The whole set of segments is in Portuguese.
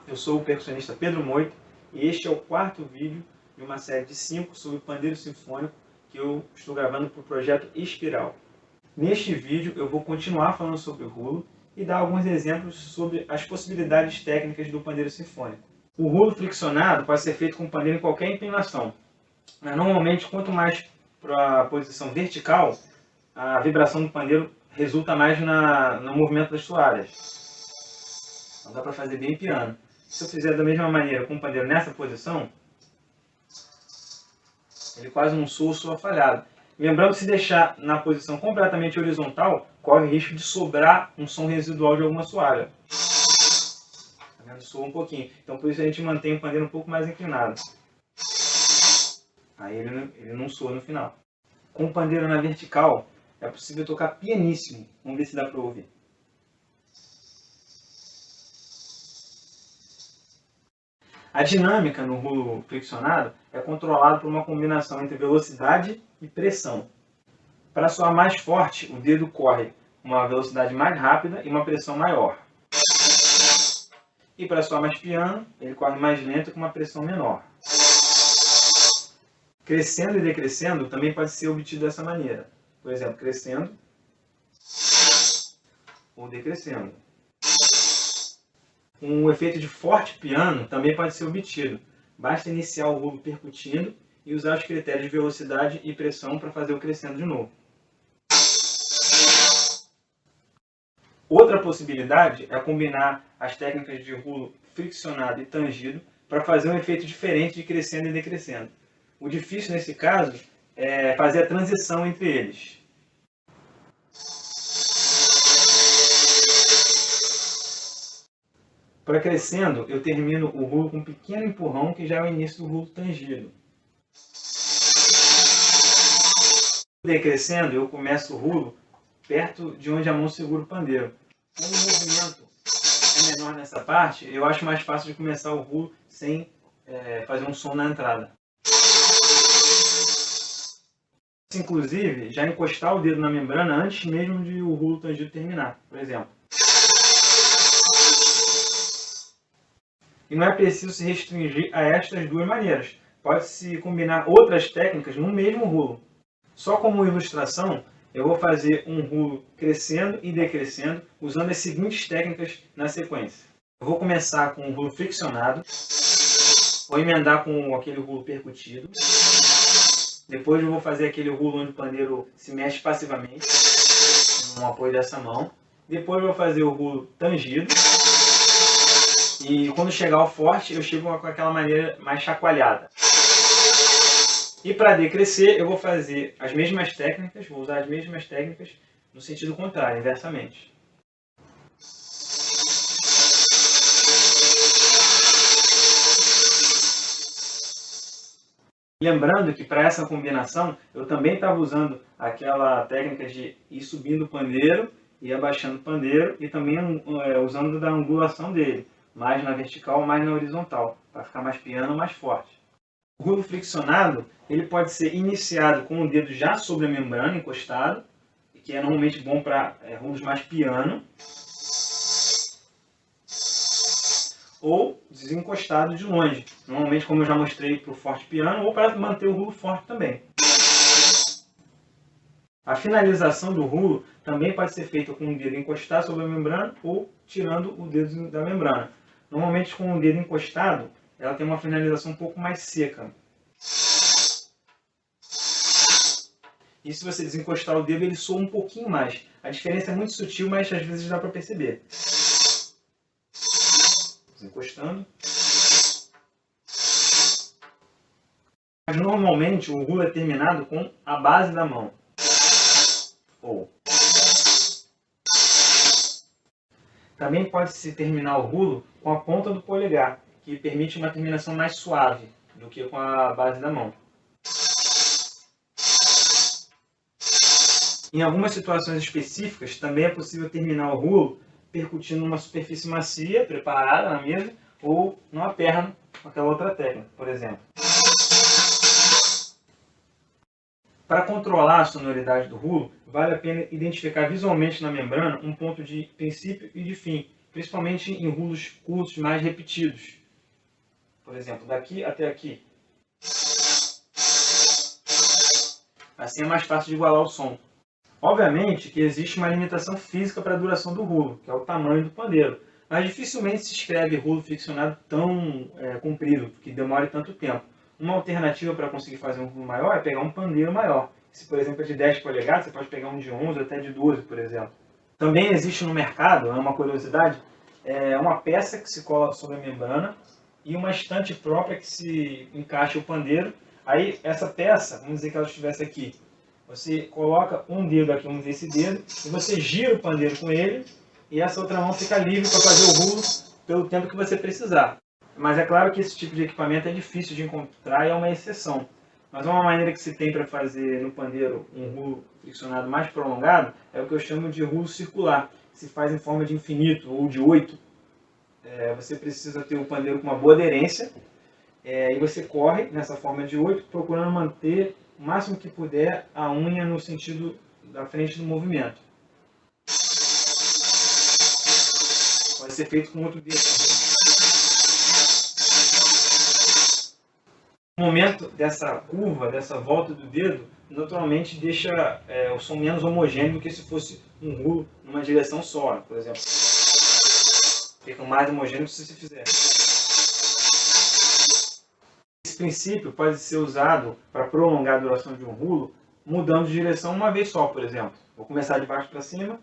Eu sou o percussionista Pedro Moita e este é o quarto vídeo de uma série de 5 sobre pandeiro sinfônico que eu estou gravando para o projeto Espiral. Neste vídeo eu vou continuar falando sobre o rulo e dar alguns exemplos sobre as possibilidades técnicas do pandeiro sinfônico. O rulo friccionado pode ser feito com o pandeiro em qualquer inclinação, mas normalmente quanto mais para a posição vertical, a vibração do pandeiro resulta mais no movimento das toalhas. Então dá para fazer bem piano. Se eu fizer da mesma maneira com o pandeiro nessa posição, ele quase não soa falhado. Lembrando que se deixar na posição completamente horizontal, corre o risco de sobrar um som residual de alguma soalha. Tá vendo? Soa um pouquinho. Então por isso a gente mantém o pandeiro um pouco mais inclinado. Aí ele não soa no final. Com o pandeiro na vertical, é possível tocar pianíssimo. Vamos ver se dá para ouvir. A dinâmica no rulo friccionado é controlada por uma combinação entre velocidade e pressão. Para soar mais forte, o dedo corre uma velocidade mais rápida e uma pressão maior. E para soar mais piano, ele corre mais lento com uma pressão menor. Crescendo e decrescendo também pode ser obtido dessa maneira. Por exemplo, crescendo ou decrescendo. Um efeito de forte piano também pode ser obtido. Basta iniciar o rulo percutindo e usar os critérios de velocidade e pressão para fazer o crescendo de novo. Outra possibilidade é combinar as técnicas de rulo friccionado e tangido para fazer um efeito diferente de crescendo e decrescendo. O difícil nesse caso é fazer a transição entre eles. Para crescendo, eu termino o rulo com um pequeno empurrão, que já é o início do rulo tangido. Decrescendo, eu começo o rulo perto de onde a mão segura o pandeiro. Como o movimento é menor nessa parte, eu acho mais fácil de começar o rulo sem fazer um som na entrada. Inclusive, já encostar o dedo na membrana antes mesmo de o rulo tangido terminar, por exemplo. E não é preciso se restringir a estas duas maneiras. Pode-se combinar outras técnicas no mesmo rulo. Só como ilustração, eu vou fazer um rulo crescendo e decrescendo, usando as seguintes técnicas na sequência. Eu vou começar com um rulo friccionado, vou emendar com aquele rulo percutido, depois eu vou fazer aquele rulo onde o pandeiro se mexe passivamente, com o apoio dessa mão, depois eu vou fazer o rulo tangido, e quando chegar ao forte, eu chego com aquela maneira mais chacoalhada. E para decrescer, eu vou fazer as mesmas técnicas, vou usar as mesmas técnicas no sentido contrário, inversamente. Lembrando que para essa combinação, eu também estava usando aquela técnica de ir subindo o pandeiro e abaixando o pandeiro, e também usando da angulação dele. Mais na vertical, mais na horizontal, para ficar mais piano, mais forte. O rulo friccionado ele pode ser iniciado com o dedo já sobre a membrana, encostado, que é normalmente bom para rulos mais piano, ou desencostado de longe, normalmente como eu já mostrei para o forte piano, ou para manter o rulo forte também. A finalização do rulo também pode ser feita com o dedo encostado sobre a membrana ou tirando o dedo da membrana. Normalmente com o dedo encostado, ela tem uma finalização um pouco mais seca. E se você desencostar o dedo, ele soa um pouquinho mais. A diferença é muito sutil, mas às vezes dá para perceber. Desencostando. Mas normalmente o rulo é terminado com a base da mão. Ou. Também pode-se terminar o rulo com a ponta do polegar, que permite uma terminação mais suave do que com a base da mão. Em algumas situações específicas, também é possível terminar o rulo percutindo uma superfície macia, preparada na mesa, ou numa perna, com aquela outra técnica, por exemplo. Para controlar a sonoridade do rulo, vale a pena identificar visualmente na membrana um ponto de princípio e de fim, principalmente em rulos curtos mais repetidos. Por exemplo, daqui até aqui. Assim é mais fácil de igualar o som. Obviamente que existe uma limitação física para a duração do rulo, que é o tamanho do pandeiro. Mas dificilmente se escreve rulo friccionado tão comprido, que demore tanto tempo. Uma alternativa para conseguir fazer um rulo maior é pegar um pandeiro maior. Se, por exemplo, é de 10 polegadas, você pode pegar um de 11 ou até de 12, por exemplo. Também existe no mercado, é uma curiosidade, uma peça que se coloca sobre a membrana e uma estante própria que se encaixa o pandeiro. Aí essa peça, vamos dizer que ela estivesse aqui, você coloca um dedo aqui, vamos dizer esse dedo, e você gira o pandeiro com ele, e essa outra mão fica livre para fazer o rulo pelo tempo que você precisar. Mas é claro que esse tipo de equipamento é difícil de encontrar e é uma exceção. Mas uma maneira que se tem para fazer no pandeiro um rulo friccionado mais prolongado é o que eu chamo de rulo circular, que se faz em forma de infinito ou de 8. Você precisa ter o pandeiro com uma boa aderência e você corre nessa forma de 8, procurando manter o máximo que puder a unha no sentido da frente do movimento. Pode ser feito com outro dedo também. O momento dessa curva, dessa volta do dedo, naturalmente deixa o som menos homogêneo do que se fosse um rulo numa direção só, por exemplo. Fica mais homogêneo se você fizer. Esse princípio pode ser usado para prolongar a duração de um rulo, mudando de direção uma vez só, por exemplo. Vou começar de baixo para cima.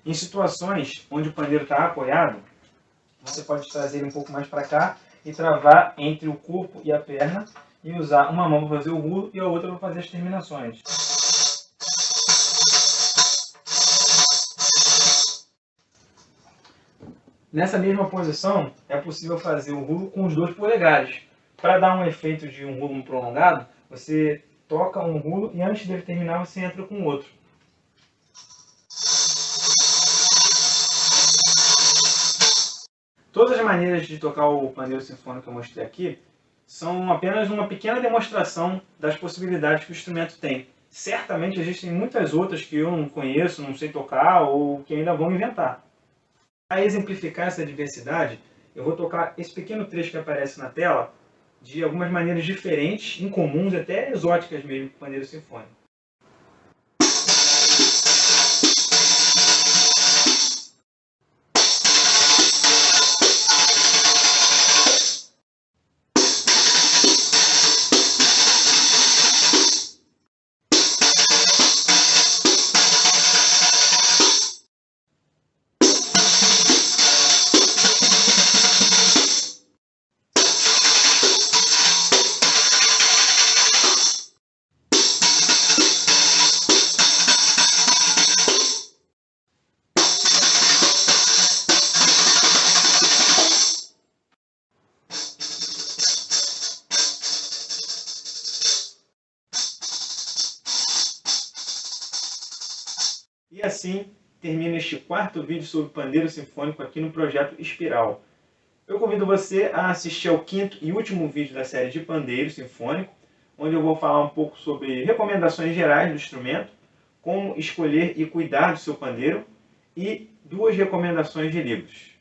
Em situações onde o pandeiro está apoiado, você pode trazer ele um pouco mais para cá e travar entre o corpo e a perna e usar uma mão para fazer o rulo e a outra para fazer as terminações. Nessa mesma posição, é possível fazer o rulo com os 2 polegares. Para dar um efeito de um rulo prolongado, você toca um rulo e antes dele terminar você entra com o outro. Todas as maneiras de tocar o pandeiro sinfônico que eu mostrei aqui são apenas uma pequena demonstração das possibilidades que o instrumento tem. Certamente existem muitas outras que eu não conheço, não sei tocar ou que ainda vão inventar. Para exemplificar essa diversidade, eu vou tocar esse pequeno trecho que aparece na tela de algumas maneiras diferentes, incomuns, até exóticas mesmo, do pandeiro sinfônico. E assim termina este 4º vídeo sobre pandeiro sinfônico aqui no projeto Espiral. Eu convido você a assistir ao 5º e último vídeo da série de pandeiro sinfônico, onde eu vou falar um pouco sobre recomendações gerais do instrumento, como escolher e cuidar do seu pandeiro e 2 recomendações de livros.